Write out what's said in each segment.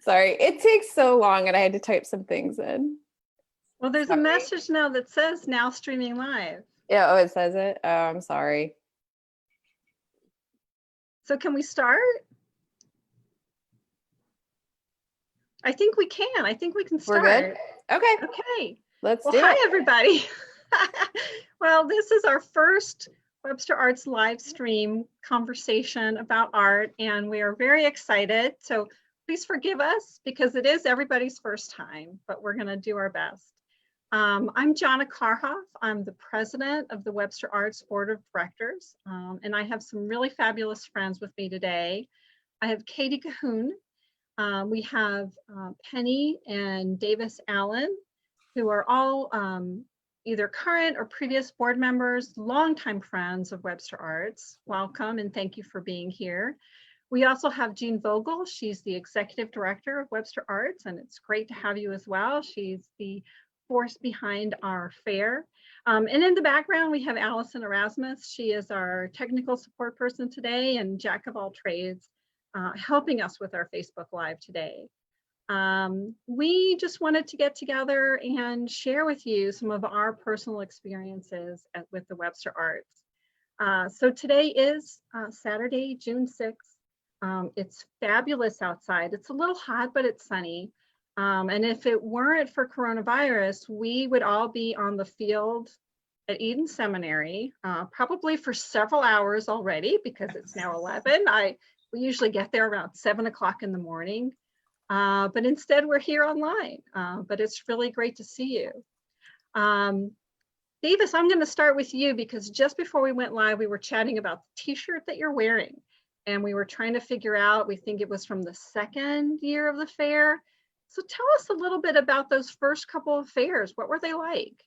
Sorry, it takes so long and I had to type some things in. Well, there's a message now that says now streaming live. Yeah, oh, it says it. Oh, I'm sorry. So can we start? I think we can. I think we can start. We're good? Okay. Okay. Let's well, do hi, it. everybody. Well, this is our first Webster Arts live stream conversation about art, and we are very excited. So please forgive us because it is everybody's first time, but we're going to do our best. I'm Jahna Kahrhoff. I'm the president of the Webster Arts Board of Directors, and I have some really fabulous friends with me today. I have Kathie Cahoon. We have Penny and Davis Allen, who are all either current or previous board members, longtime friends of Webster Arts. Welcome and thank you for being here. We also have Jeane Vogel. She's the Executive Director of Webster Arts, and it's great to have you as well. She's the force behind our fair. And in the background, we have Allison Erasmus. She is our technical support person today and jack of all trades, helping us with our Facebook Live today. We just wanted to get together and share with you some of our personal experiences with the Webster Arts. So today is Saturday, June 6th. It's fabulous outside. It's a little hot, but it's sunny. And if it weren't for coronavirus, we would all be on the field at Eden Seminary, probably for several hours already because it's now 11. We usually get there around 7 o'clock in the morning. But instead we're here online, but it's really great to see you. Davis, I'm going to start with you because just before we went live, we were chatting about the t-shirt that you're wearing, and we were trying to figure out, we think it was from the second year of the fair. So tell us a little bit about those first couple of fairs. What were they like?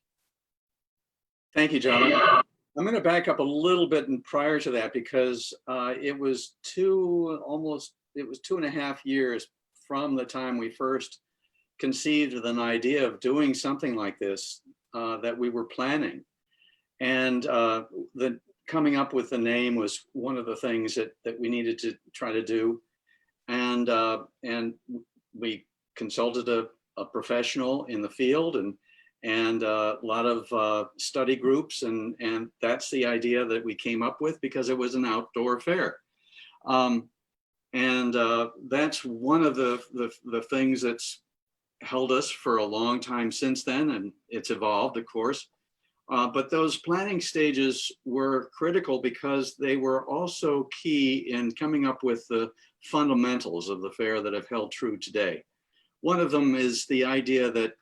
Thank you, Jahna. I'm going to back up a little bit and prior to that because it was 2.5 years from the time we first conceived of an idea of doing something like this that we were planning. And coming up with the name was one of the things that we needed to try to do. And we consulted a professional in the field and a lot of study groups. And that's the idea that we came up with because it was an outdoor fair. And that's one of the things that's held us for a long time since then, and it's evolved, of course. But those planning stages were critical because they were also key in coming up with the fundamentals of the fair that have held true today. One of them is the idea that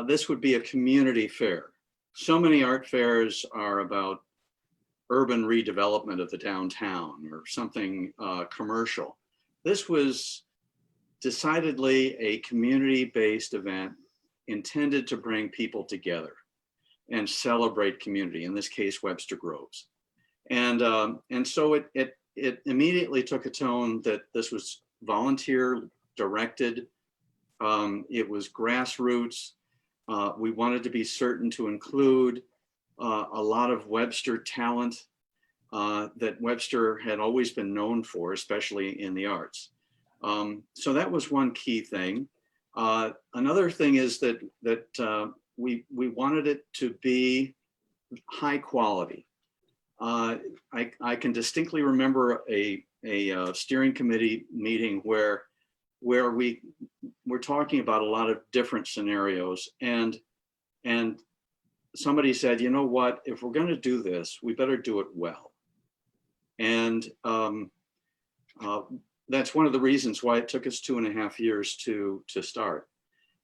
this would be a community fair. So many art fairs are about urban redevelopment of the downtown or something commercial. This was decidedly a community-based event intended to bring people together and celebrate community, in this case, Webster Groves. And so it immediately took a tone that this was volunteer directed. It was grassroots. We wanted to be certain to include a lot of Webster talent that Webster had always been known for, especially in the arts. So that was one key thing. Another thing is that we wanted it to be high quality. I can distinctly remember a steering committee meeting where we were talking about a lot of different scenarios, and somebody said, you know what, if we're going to do this, we better do it well. And that's one of the reasons why it took us 2.5 years to start,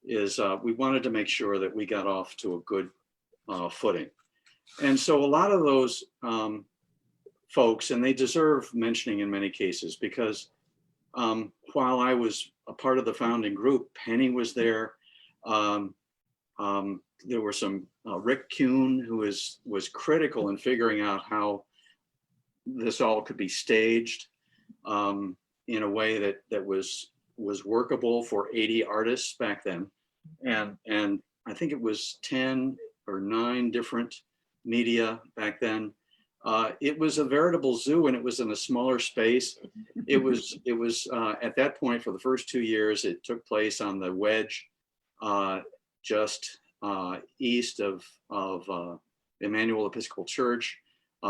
is we wanted to make sure that we got off to a good footing. And so a lot of those folks, and they deserve mentioning in many cases, because while I was a part of the founding group, Penny was there. There were some, Rick Kuhn, who was critical in figuring out how this all could be staged in a way that was workable for 80 artists back then. And I think it was 10 or 9 different media back then. It was a veritable zoo, and it was in a smaller space. It was at that point, for the first 2 years, it took place on the wedge just east of Emmanuel Episcopal Church,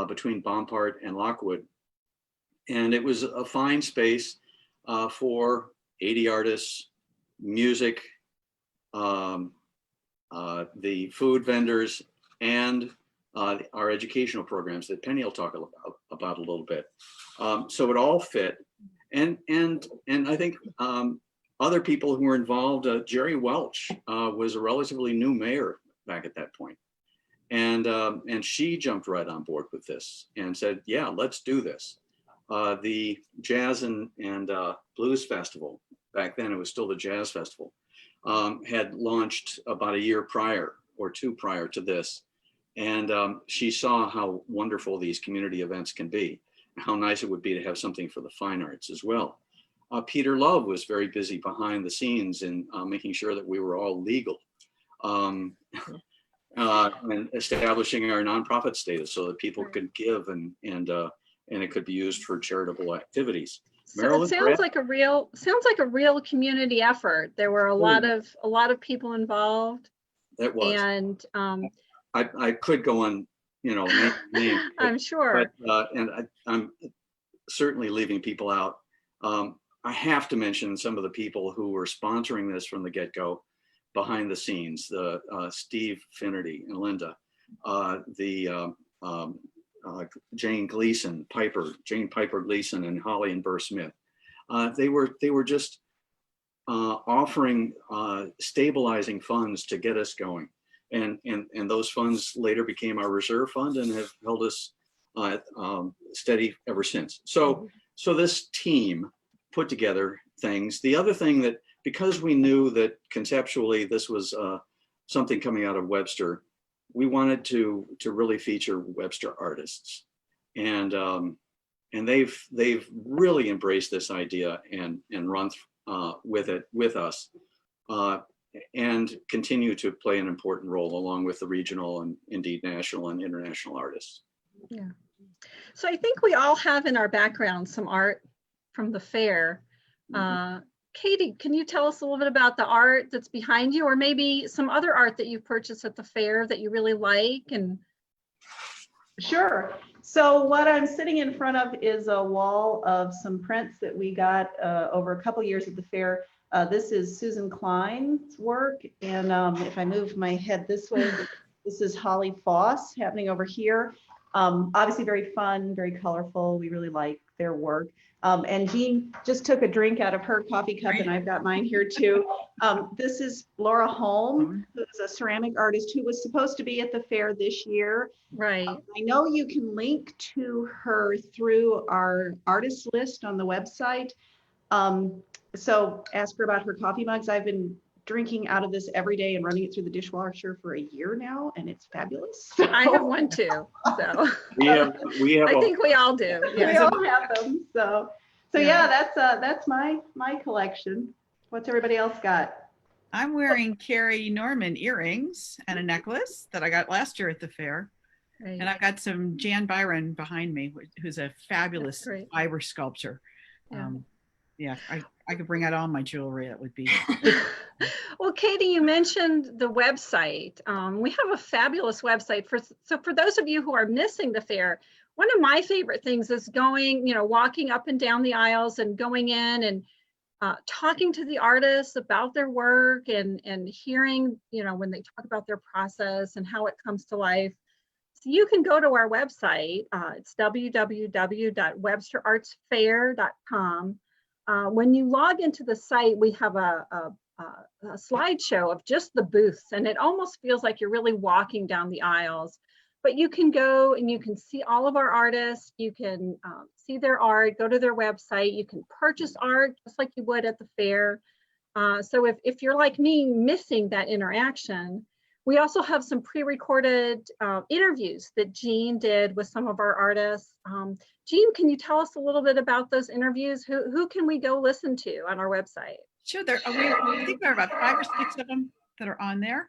between Bompart and Lockwood. And it was a fine space for 80 artists, music, the food vendors, and our educational programs that Penny will talk about a little bit. So it all fit. And I think other people who were involved, Jerry Welch was a relatively new mayor back at that point. And she jumped right on board with this and said, yeah, let's do this. The Jazz and Blues Festival, back then it was still the Jazz Festival, had launched about a year prior or two prior to this. And she saw how wonderful these community events can be, how nice it would be to have something for the fine arts as well. Peter Love was very busy behind the scenes in making sure that we were all legal. And establishing our nonprofit status so that people could give and it could be used for charitable activities. So Marilyn, it sounds like a real community effort. There were a lot of people involved. That was. And I could go on, name. I'm sure. But, I'm certainly leaving people out. I have to mention some of the people who were sponsoring this from the get-go, behind the scenes, the Steve Finnerty and Linda, Jane Piper Gleason, and Holly and Burr Smith. They were just offering stabilizing funds to get us going, and those funds later became our reserve fund and have held us steady ever since. So this team put together things. The other thing that, because we knew that conceptually this was something coming out of Webster, we wanted to really feature Webster artists, and they've really embraced this idea and run with it with us, and continue to play an important role along with the regional and indeed national and international artists. Yeah. So I think we all have in our background some art from the fair. Katie, can you tell us a little bit about the art that's behind you, or maybe some other art that you purchased at the fair that you really like? And Sure. So what I'm sitting in front of is a wall of some prints that we got over a couple years at the fair. This is Susan Klein's work, and if I move my head this way, this is Holly Foss happening over here. Obviously very fun, very colorful. We really like their work. And Jeane just took a drink out of her coffee cup, and I've got mine here too. This is Laura Holm, who's a ceramic artist who was supposed to be at the fair this year. right. I know you can link to her through our artist list on the website. So ask her about her coffee mugs. I've been drinking out of this every day and running it through the dishwasher for a year now, and it's fabulous. I have one too. So We have I think we all do. We Yeah. all have them. So yeah, that's my collection. What's everybody else got? I'm wearing Carrie Norman earrings and a necklace that I got last year at the fair. Right. And I've got some Jan Byron behind me, who's a fabulous great. fiber sculptor. Yeah. I could bring out all my jewelry. It would be. Well, Katie, you mentioned the website. We have a fabulous website. So for those of you who are missing the fair, one of my favorite things is going, walking up and down the aisles and going in and talking to the artists about their work and hearing, when they talk about their process and how it comes to life. So you can go to our website. It's www.websterartsfair.com. When you log into the site, we have a slideshow of just the booths, and it almost feels like you're really walking down the aisles. But you can go and you can see all of our artists. You can see their art, go to their website. You can purchase art just like you would at the fair. So if you're like me, missing that interaction, we also have some pre-recorded interviews that Jeane did with some of our artists. Jeane, can you tell us a little bit about those interviews? Who can we go listen to on our website? Sure, I think there are about 5 or 6 of them. that are on there.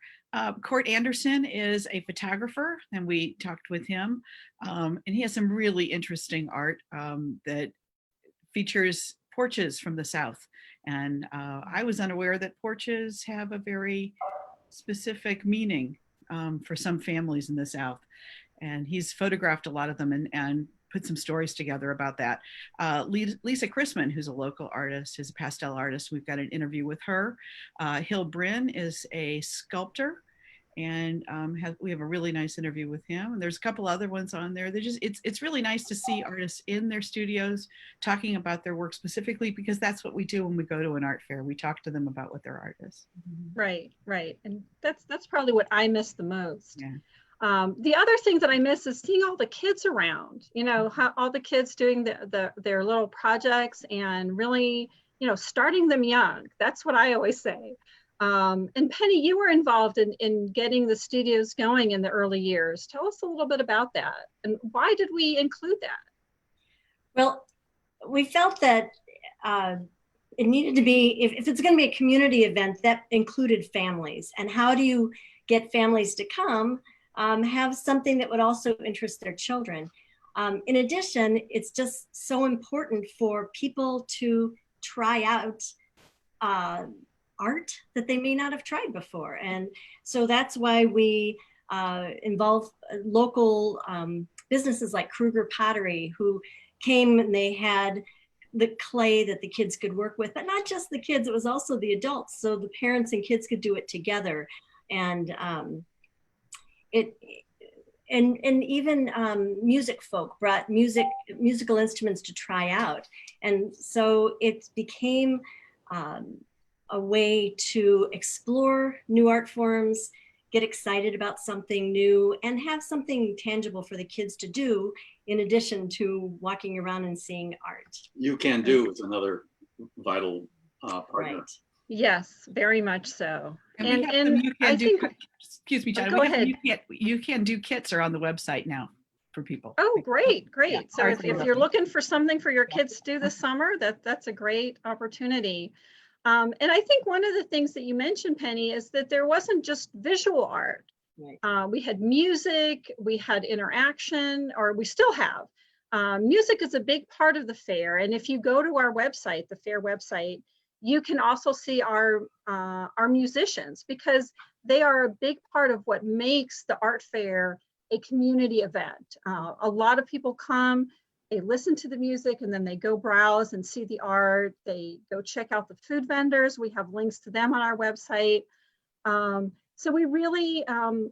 Court Anderson is a photographer, and we talked with him, and he has some really interesting art that features porches from the South. And I was unaware that porches have a very specific meaning for some families in the South. And he's photographed a lot of them and put some stories together about that. Lisa Chrisman, who's a local artist, is a pastel artist. We've got an interview with her. Hill Bryn is a sculptor, and we have a really nice interview with him. And there's a couple other ones on there. It's really nice to see artists in their studios talking about their work specifically, because that's what we do when we go to an art fair. We talk to them about what their art is. Right, right. And that's probably what I miss the most. Yeah. The other thing that I miss is seeing all the kids around, you know, how all the kids doing their little projects and really, you know, starting them young. That's what I always say. And Penny, you were involved in getting the studios going in the early years. Tell us a little bit about that, and why did we include that? Well, we felt that it needed to be, if it's going to be a community event, that included families. And how do you get families to come? Have something that would also interest their children. In addition, it's just so important for people to try out art that they may not have tried before. And so that's why we involve local businesses like Kruger Pottery, who came and they had the clay that the kids could work with, but not just the kids, it was also the adults. So the parents and kids could do it together. And even music folk brought musical instruments to try out. And so it became a way to explore new art forms, get excited about something new, and have something tangible for the kids to do in addition to walking around and seeing art. You Can Do is another vital partner. Right. Yes, very much so. And you can do, excuse me, Jahna, go ahead. You Can Do kits are on the website now for people. Oh, great, great. Yeah, So if you're looking for something for your kids to do this summer, that's a great opportunity. And I think one of the things that you mentioned, Penny, is that there wasn't just visual art. Right. We had music, we had interaction, or we still have. Music is a big part of the fair. And if you go to our website, the fair website, you can also see our musicians, because they are a big part of what makes the art fair a community event. A lot of people come, they listen to the music, and then they go browse and see the art. They go check out the food vendors. We have links to them on our website. So we really,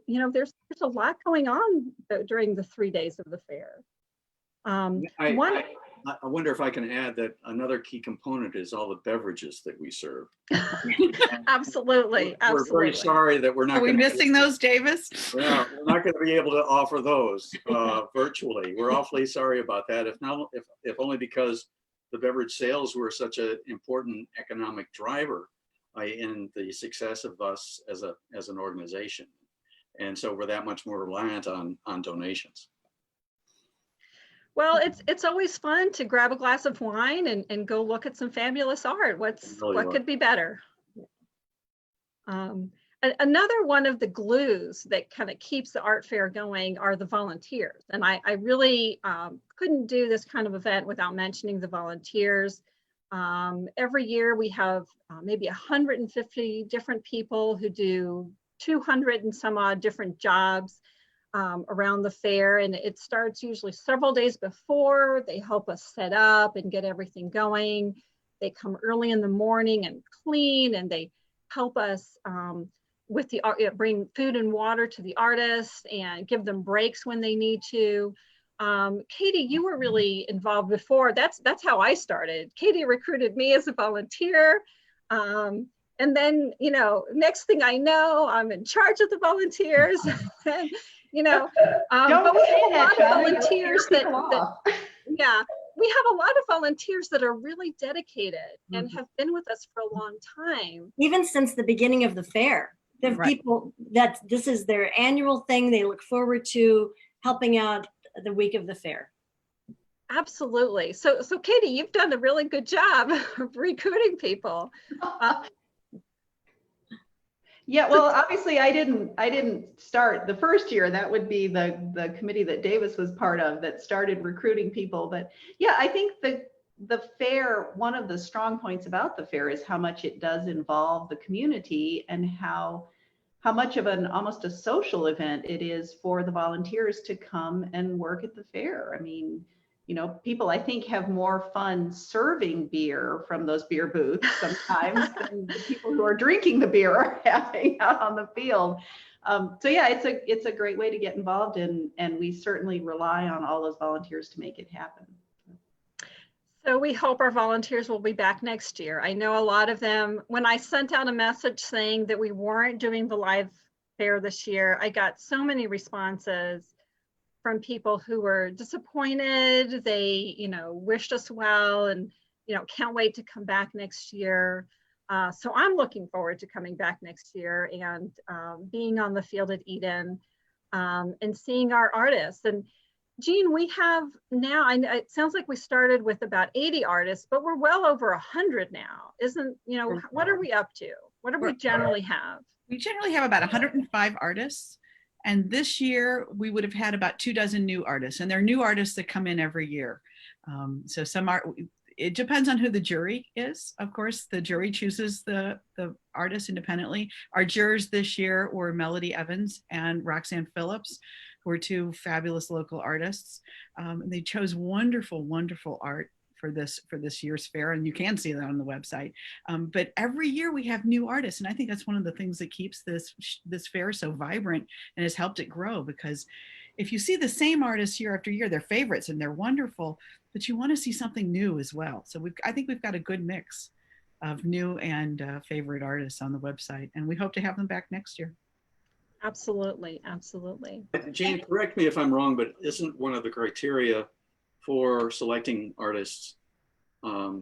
you know, there's a lot going on during the 3 days of the fair. I wonder if I can add that another key component is all the beverages that we serve. Absolutely, We're very sorry that we're not. Are we missing those, Davis? Yeah, we're not going to be able to offer those virtually. We're awfully sorry about that. If only because the beverage sales were such an important economic driver in the success of us as an organization, and so we're that much more reliant on donations. Well, it's always fun to grab a glass of wine and go look at some fabulous art. What could be better? Another one of the glues that kind of keeps the art fair going are the volunteers. And I really couldn't do this kind of event without mentioning the volunteers. Every year we have maybe 150 different people who do 200 and some odd different jobs around the fair, and it starts usually several days before. They help us set up and get everything going. They come early in the morning and clean, and they help us with the art, bring food and water to the artists and give them breaks when they need to. Katie, you were really involved before. That's how I started. Katie recruited me as a volunteer. And then, you know, next thing I know, I'm in charge of the volunteers. You know, but we have a lot of volunteers that yeah, we have a lot of volunteers that are really dedicated and have been with us for a long time. Even since the beginning of the fair, there are people that this is their annual thing. They look forward to helping out the week of the fair. Absolutely. So Katie, you've done a really good job of recruiting people. Yeah, well, obviously I didn't start the first year. That would be the committee that Davis was part of that started recruiting people. But yeah, I think the fair, one of the strong points about the fair is how much it does involve the community and how much of an almost a social event it is for the volunteers to come and work at the fair. I mean, you know, people I think have more fun serving beer from those beer booths sometimes than the people who are drinking the beer are having out on the field. So yeah, it's a great way to get involved in, and we certainly rely on all those volunteers to make it happen. So we hope our volunteers will be back next year. I know a lot of them, when I sent out a message saying that we weren't doing the live fair this year, I got so many responses from people who were disappointed. They, you know, wished us well and, you know, can't wait to come back next year. So I'm looking forward to coming back next year and being on the field at Eden and seeing our artists. And Jeane, we have now, it sounds like we started with about 80 artists, but we're well over 100 now. Isn't, you know, what are we up to? What do we generally have? We generally have about 105 artists. And this year we would have had about 24 new artists, and there are new artists that come in every year. So some are, it depends on who the jury is. Of course, the jury chooses the artist independently. Our jurors this year were Melody Evans and Roxanne Phillips, who are two fabulous local artists. They chose wonderful, wonderful art for this year's fair, and you can see that on the website. But every year we have new artists, and I think that's one of the things that keeps this fair so vibrant and has helped it grow, because if you see the same artists year after year, they're favorites and they're wonderful, but you want to see something new as well. So I think we've got a good mix of new and favorite artists on the website, and we hope to have them back next year. Absolutely, absolutely. Jeane, correct me if I'm wrong, but isn't one of the criteria for selecting artists a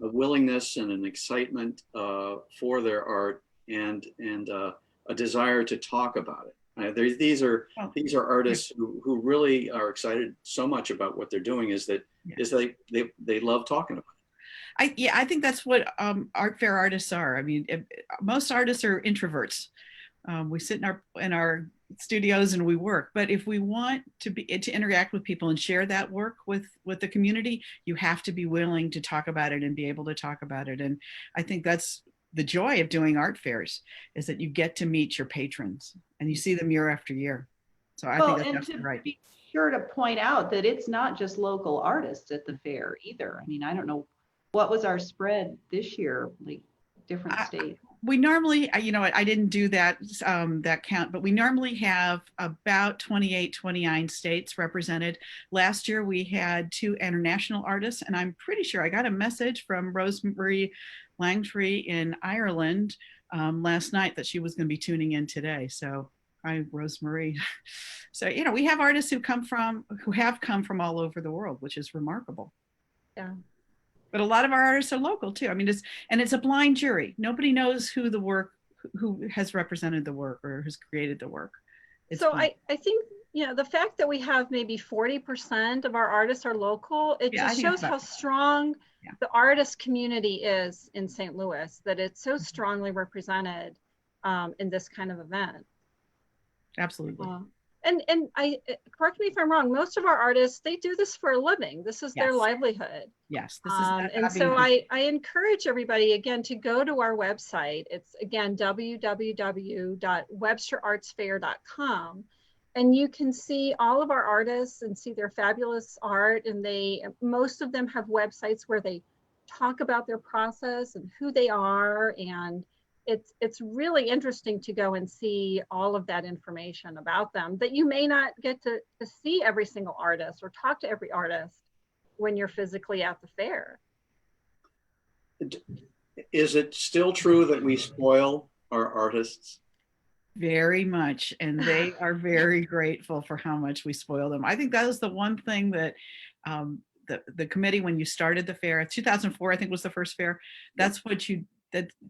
willingness and an excitement for their art and a desire to talk about it? These are artists who really are excited so much about what they're doing is that they love talking about it. I think that's what art fair artists are. I mean, most artists are introverts. We sit in our studios and we work, but if we want to interact with people and share that work with the community, you have to be willing to talk about it and be able to talk about it. And I think that's the joy of doing art fairs, is that you get to meet your patrons and you see them year after year. So I think that's absolutely right. Be sure to point out that it's not just local artists at the fair either. I mean, I don't know, what was our spread this year, like different states? We normally, you know, I didn't do that count, but we normally have about 28, 29 states represented. Last year we had 2 international artists, and I'm pretty sure I got a message from Rosemary Langtree in Ireland last night that she was going to be tuning in today. So hi, Rosemary. So, you know, we have artists who have come from all over the world, which is remarkable. Yeah. But a lot of our artists are local too. I mean, it's a blind jury. Nobody knows who has represented the work or who's created the work. So I think, you know, the fact that we have maybe 40% of our artists are local, it just shows how strong the artist community is in St. Louis, that it's so strongly represented in this kind of event. Absolutely. And I correct me if I'm wrong, most of our artists, they do this for a living. This is their livelihood. Yes. This is and so I encourage everybody again to go to our website. It's again www.websterartsfair.com, and you can see all of our artists and see their fabulous art. And most of them have websites where they talk about their process and who they are, and it's really interesting to go and see all of that information about them that you may not get to see every single artist or talk to every artist when you're physically at the fair. Is it still true that we spoil our artists? Very much, and they are very grateful for how much we spoil them. I think that was the one thing that the committee, when you started the fair, 2004 I think was the first fair, that's what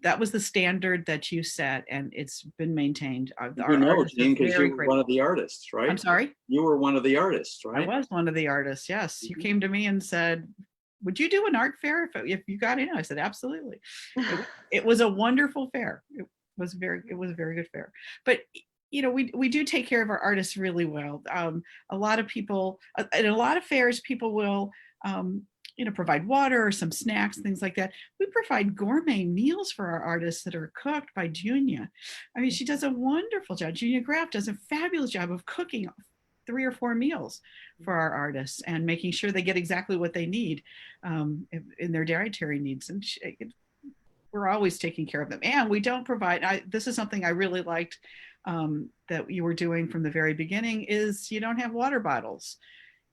that was the standard that you set, and it's been maintained. You know, Jeane, because you were one of the artists, right? I'm sorry? You were one of the artists, right? I was one of the artists, yes. You came to me and said, would you do an art fair if you got in? I said, absolutely. It was a wonderful fair. was it was a very good fair. But you know, we do take care of our artists really well. A lot of people at a lot of fairs, people will you know, provide water or some snacks, things like that. We provide gourmet meals for our artists that are cooked by Jahna. I mean, she does a wonderful job. Jahna Kahrhoff does a fabulous job of cooking 3 or 4 meals for our artists and making sure they get exactly what they need in their dietary needs. And we're always taking care of them. And we don't provide, this is something I really liked that you were doing from the very beginning, is you don't have water bottles.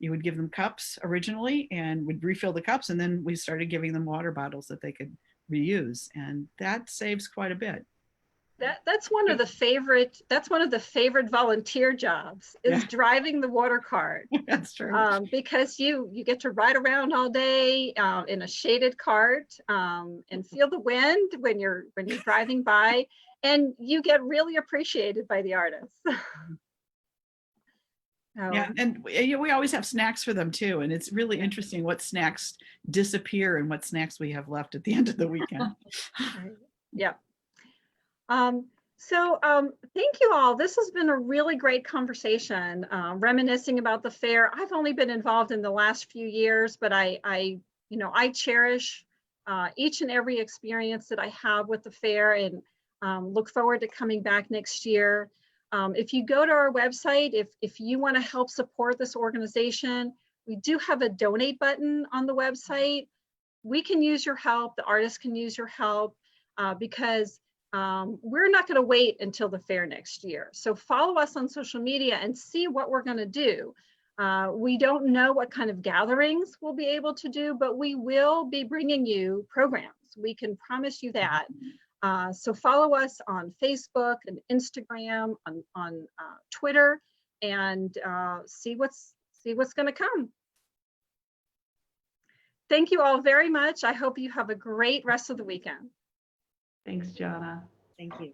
You would give them cups originally and would refill the cups, and then we started giving them water bottles that they could reuse, and that saves quite a bit. That's one of the favorite volunteer jobs, is driving the water cart. That's true. Because you get to ride around all day in a shaded cart and feel the wind when you're driving by, and you get really appreciated by the artists. Yeah, and we always have snacks for them too, and it's really interesting what snacks disappear and what snacks we have left at the end of the weekend. Yeah. So thank you all. This has been a really great conversation, reminiscing about the fair. I've only been involved in the last few years, but I cherish each and every experience that I have with the fair, and look forward to coming back next year. If you go to our website, if you want to help support this organization, we do have a donate button on the website. We can use your help. The artists can use your help because we're not going to wait until the fair next year. So follow us on social media and see what we're going to do. We don't know what kind of gatherings we'll be able to do, but we will be bringing you programs. We can promise you that. So follow us on Facebook and Instagram, on Twitter, and see what's going to come. Thank you all very much. I hope you have a great rest of the weekend. Thanks, Jahna. Thank you.